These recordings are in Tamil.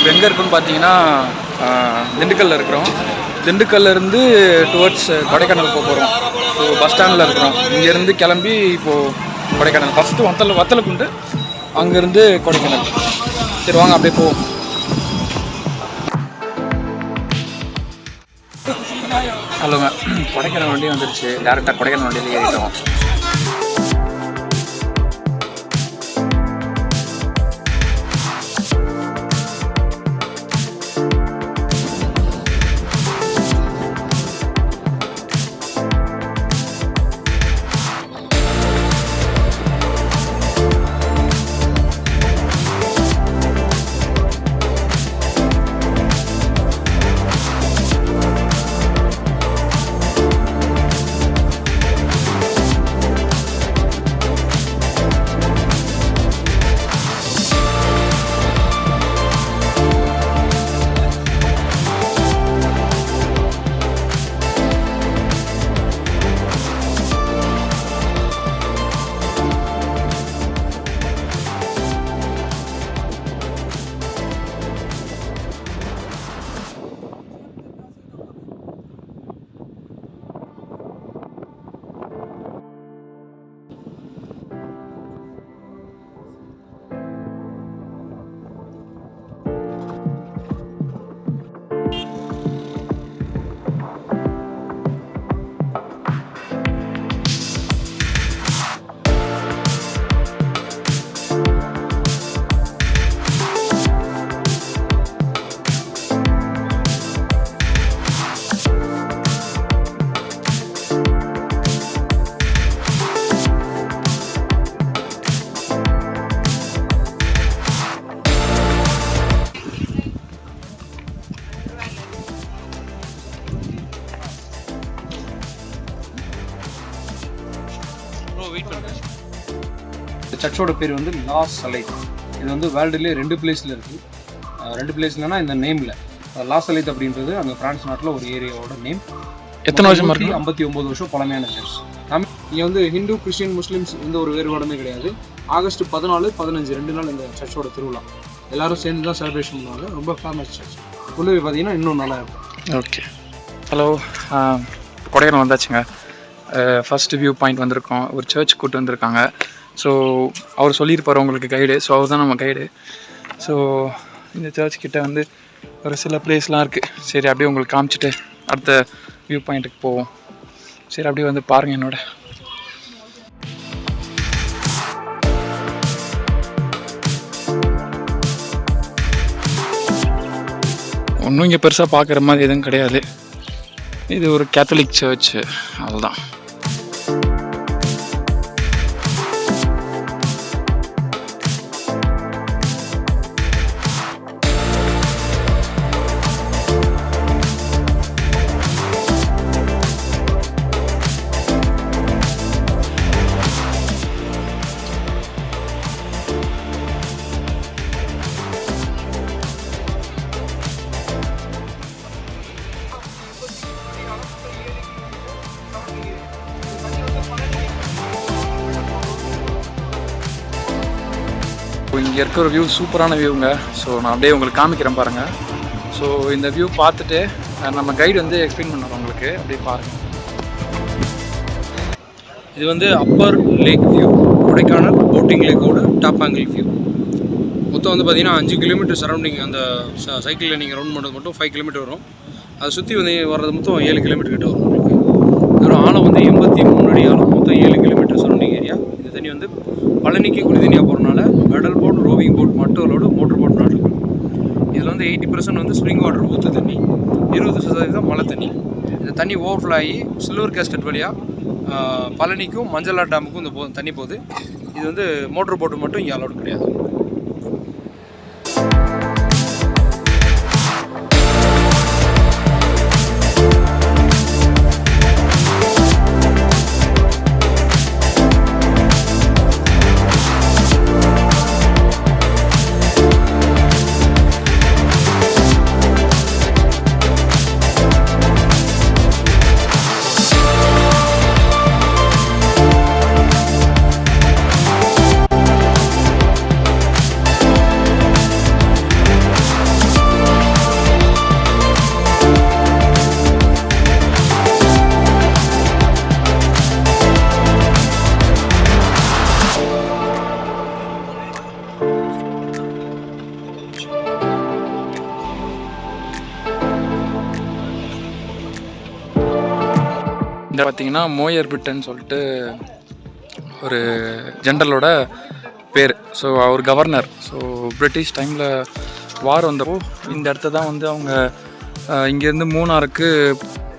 இப்போ எங்கே இருக்குன்னு பார்த்தீங்கன்னா திண்டுக்கல்லில் இருக்கிறோம். திண்டுக்கல்லேருந்து டுவர்ட்ஸ் கொடைக்கானல் போக போகிறோம். ஸோ பஸ் ஸ்டாண்டில் இருக்கிறோம். இங்கேருந்து கிளம்பி இப்போது கொடைக்கானல் ஃபஸ்ட்டு வத்தலக்குண்டு, அங்கேருந்து கொடைக்கானல். சரி வாங்க அப்படியே போவோம். ஹலோங்க, கொடைக்கானல் வண்டி வந்துருச்சு. டேரெக்டாக கொடைக்கானல் வண்டியில் ஏறிட்டோம். சர்ச்சோட பேர் வந்து லா சலைத். இது வந்து வேர்ல்டுலேயே 2 பிளேஸில் இருக்குது. 2 பிளேஸ்லனா இந்த நேமில் லா சலைத் அப்படின்றது அந்த பிரான்ஸ் நாட்டில் ஒரு ஏரியாவோட நேம். எத்தனை வருஷம் இருக்குது? 59 வருஷம் பழமையான சர்ச். இங்கே வந்து ஹிந்து, கிறிஸ்டின், முஸ்லீம்ஸ் எந்த ஒரு வேறுபாடுமே கிடையாது. ஆகஸ்ட் 14, 15 2 நாள் இந்த சர்ச்சோட திருவிழா எல்லோரும் சேர்ந்து தான் செலிப்ரேஷன் பண்ணுவாங்க. ரொம்ப ஃபேமஸ் சர்ச். உள்ளே போய் பார்த்தீங்கன்னா இன்னும் நல்லா இருக்கும். ஓகே, ஹலோ, கொடைக்கானல் வந்தாச்சுங்க. ஃபஸ்ட்டு வியூ பாயிண்ட் வந்திருக்கோம். ஒரு சர்ச் கூப்பிட்டு வந்திருக்காங்க. ஸோ அவர் சொல்லியிருப்பார் உங்களுக்கு கைடு. ஸோ அவர் தான் நம்ம கைடு. ஸோ இந்த சர்ச் கிட்டே வந்து ஒரு சில பிளேஸ்லாம் இருக்குது. சரி அப்படியே உங்களுக்கு காமிச்சிட்டு அடுத்த வியூ பாயிண்ட்டுக்கு போவோம். சரி அப்படியே வந்து பாருங்கள் என்னோட. ஒன்றும் இங்கே பெருசாக பார்க்குற மாதிரி எதுவும் கிடையாது. இது ஒரு கேத்தலிக் சர்ச்சு, அவ்வளோதான். இங்கே இருக்கிற ஒரு வியூ சூப்பரான வியூங்க. ஸோ நான் அப்படியே உங்களுக்கு காமிக்கிறேன் பாருங்கள். ஸோ இந்த வியூ பார்த்துட்டு நம்ம கைடு வந்து எக்ஸ்பிளைன் பண்ணுறோம் உங்களுக்கு. அப்படியே பாருங்கள். இது வந்து upper lake view, Kodaikanal boating லேக்கோட டாப் ஆங்கிள் வியூ. மொத்தம் வந்து பார்த்திங்கன்னா 5 கிலோமீட்டர் சரௌண்டிங். அந்த சைக்கிளில் நீங்கள் ரவுண்ட் பண்ணுறது மட்டும் 5 கிலோமீட்டர் வரும். அதை சுற்றி வந்து வர்றது மொத்தம் 7 கிலோமீட்டர் கிட்ட வரும் உங்களுக்கு. இதோட ஆழம் வந்து 83 அடி ஆழம். மொத்தம் 7 கிலோமீட்டர் சரௌண்டிங் ஏரியா. இந்த தண்ணி வந்து பழனிக்கு குடி தண்ணியாக போகிறனால பெடல் போட், ரோவிங் போட் மட்டும் மோட்டர் போட் நாட்டு இருக்கும். இதில் வந்து 80% வந்து ஸ்ப்ரிங் வாட்டர் ஊற்று தண்ணி, 20% மழை தண்ணி. இந்த தண்ணி ஓவர்ஃப்ளோ ஆகி சில்வர் கேஸ்கட் வழியாக பழனிக்கும் மஞ்சளா டேமுக்கும் இந்த தண்ணி போகுது. இது வந்து மோட்டர் போட்டு மட்டும் இங்கே அலோடு கிடையாது. பார்த்தீங்கன்னா மோயர் பிட்டன் சொல்லிட்டு ஒரு ஜென்ரலோட பேர். ஸோ அவர் கவர்னர். ஸோ பிரிட்டிஷ் டைமில் வார் வந்தப்போ இந்த இடத்த தான் வந்து அவங்க இங்கேருந்து மூணாருக்கு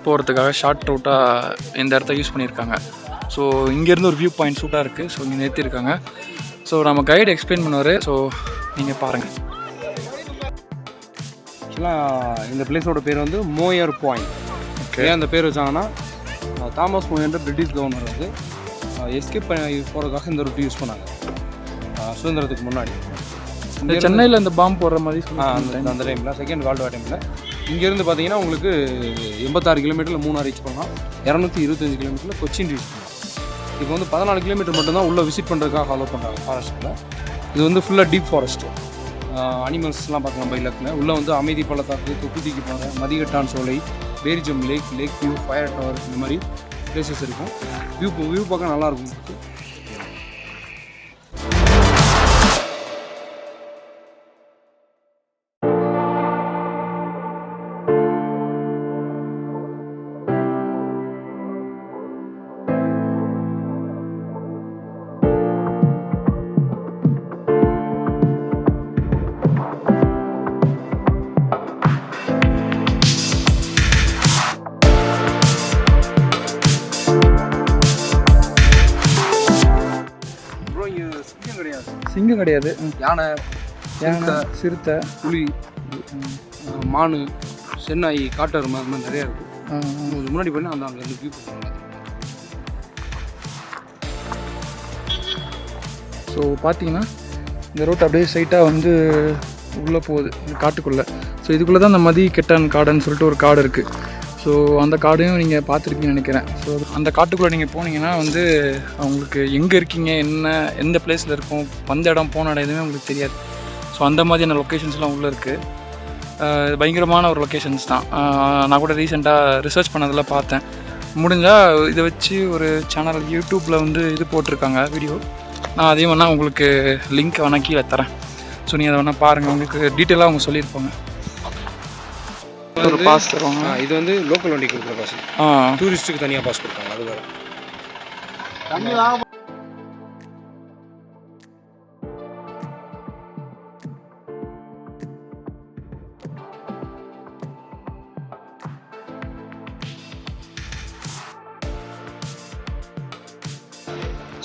போகிறதுக்காக ஷார்ட் ரூட்டாக இந்த இடத்த யூஸ் பண்ணியிருக்காங்க. ஸோ இங்கேருந்து ஒரு வியூ பாயிண்ட் சூட்டாக இருக்குது. ஸோ இங்கே நிறுத்தியிருக்காங்க. ஸோ நம்ம கைடு எக்ஸ்பிளைன் பண்ணுவார். ஸோ நீங்கள் பாருங்கள். ஆக்சுவலாக இந்த பிளேஸோட பேர் வந்து மோயர் பாயிண்ட். ஏன் அந்த பேர் வச்சாங்கன்னா தாமஸ் மோயர்ன்ற பிரிட்டிஷ் கவர்னர் வந்து எஸ்கேப் பண்ணி போகிறதுக்காக இந்த ரூட் யூஸ் பண்ணாங்க சுதந்திரத்துக்கு முன்னாடி. சென்னையில் இந்த பாம்பு போடுற மாதிரி அந்த டைமில் செகண்ட் வேர்ல்டு வார் டைமில் இங்கேருந்து பார்த்தீங்கன்னா உங்களுக்கு 86 கிலோமீட்டரில் மூணார் ரீச் பண்ணலாம், 225 கிலோமீட்டரில் கொச்சின் ரீச் பண்ணலாம். இப்போ வந்து 14 கிலோமீட்டர் மட்டும்தான் உள்ளே விசிட் பண்ணுறதுக்காக ஃபாலோ பண்ணுறாங்க ஃபாரஸ்ட்டில். இது வந்து ஃபுல்லாக டீப் ஃபாரஸ்ட்டு. அனிமல்ஸ்லாம் பார்க்கலாம் பைலக்கில். உள்ளே வந்து அமைதி பள்ளத்தாக்கு, தொக்குதிக்கு பாறை, Mathikettan Shola, Berijam lake, lake view, fire tower, இந்த மாதிரி பிளேசஸ் இருக்கும். வியூ பார்க்க நல்லாயிருக்கும். சிங்கம் கிடையாது, யானை, சிறுத்தை, புலி, மானு, சென்னாய், காட்டெருமை, அது மாதிரி நிறையா இருக்கும். முன்னாடி பண்ணி அந்த அங்கே வியூ பண்ணுவாங்க. ஸோ பார்த்தீங்கன்னா இந்த ரோட் அப்படியே ஸ்ட்ரைட்டாக வந்து உள்ளே போகுது இந்த காட்டுக்குள்ளே. ஸோ இதுக்குள்ளே தான் இந்த மதிகட்டான் காடுன்னு சொல்லிட்டு ஒரு காடு இருக்குது. ஸோ அந்த காடையும் நீங்கள் பார்த்துருக்கீங்கன்னு நினைக்கிறேன். ஸோ அந்த காட்டுக்குள்ளே நீங்கள் போனீங்கன்னா வந்து அவங்களுக்கு எங்கே இருக்கீங்க, எந்த பிளேஸில் இருக்கும், வந்த இடம் போன இடம் எதுவுமே உங்களுக்கு தெரியாது. ஸோ அந்த மாதிரியான லொக்கேஷன்ஸ்லாம் உள்ளே இருக்குது. பயங்கரமான ஒரு லொக்கேஷன்ஸ் தான். நான் கூட ரீசெண்டாக ரிசர்ச் பண்ணதில் பார்த்தேன். முடிஞ்சால் இதை வச்சு ஒரு சேனல் யூடியூப்பில் வந்து இது போட்டிருக்காங்க வீடியோ. நான் அதையும் வேணால் உங்களுக்கு லிங்க் வேணால் கீழே தரேன். ஸோ நீங்கள் அதை வேணால் பாருங்கள். உங்களுக்கு டீட்டெயிலாக அவங்க சொல்லியிருப்பாங்க. ஒரு பாஸ் தருவாங்க. இது வந்து லோக்கல் வண்டி கொடுக்குற பாஸ். டூரிஸ்ட்டுக்கு தனியாக பாஸ் கொடுப்பாங்க. அது வேறு.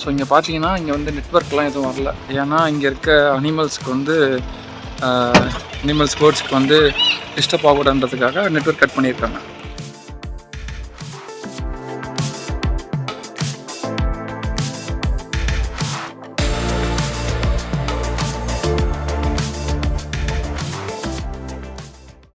ஸோ இங்கே பார்த்தீங்கன்னா இங்கே வந்து நெட்வொர்க்லாம் எதுவும் வரல. ஏன்னா இங்கே இருக்க அனிமல்ஸ்க்கு வந்து பேர்ட்ஸ்க்கு வந்து டிஸ்டர்ப் ஆகக்கூடாதுன்றதுக்காக நெட்வொர்க் கட் பண்ணியிருக்காங்க.